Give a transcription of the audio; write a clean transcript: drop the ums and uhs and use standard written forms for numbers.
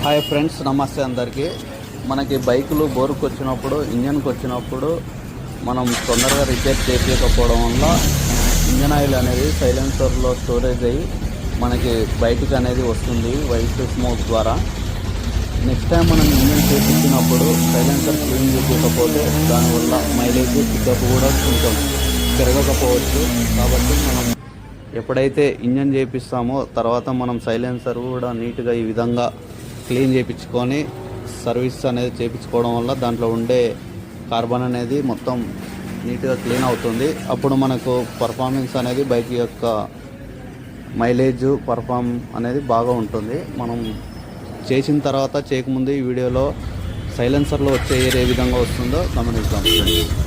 Hi friends, నమస్తే అందరికీ. మనకి బైకులు బోరుకు వచ్చినప్పుడు, ఇంజన్కి వచ్చినప్పుడు మనం తొందరగా రిపేర్ చేయకపోవడం వల్ల ఇంజన్ ఆయిల్ అనేది సైలెన్సర్లో స్టోరేజ్ అయ్యి మనకి బయటికి అనేది వస్తుంది వైట్ స్మోక్ ద్వారా. నెక్స్ట్ టైం మనం ఇంజన్ చేయించినప్పుడు సైలెన్సర్ క్లీన్ చేయకపోతే దానివల్ల మైలేజ్ పికప్ కూడా కొంచెం పెరగకపోవచ్చు. కాబట్టి మనం ఎప్పుడైతే ఇంజన్ చేపిస్తామో తర్వాత మనం సైలెన్సర్ కూడా నీట్గా ఈ విధంగా క్లీన్ చేయించుకొని సర్వీస్ అనేది చేయించుకోవడం వల్ల దాంట్లో ఉండే కార్బన్ అనేది మొత్తం నీట్గా క్లీన్ అవుతుంది. అప్పుడు మనకు పర్ఫార్మెన్స్ అనేది బైక్ యొక్క మైలేజ్ అనేది బాగా ఉంటుంది. మనం చేసిన తర్వాత చేయకముందు ఈ వీడియోలో సైలెన్సర్లో వచ్చే ఎయిర్ ఏ విధంగా వస్తుందో గమనిద్దాం ఫ్రెండ్స్.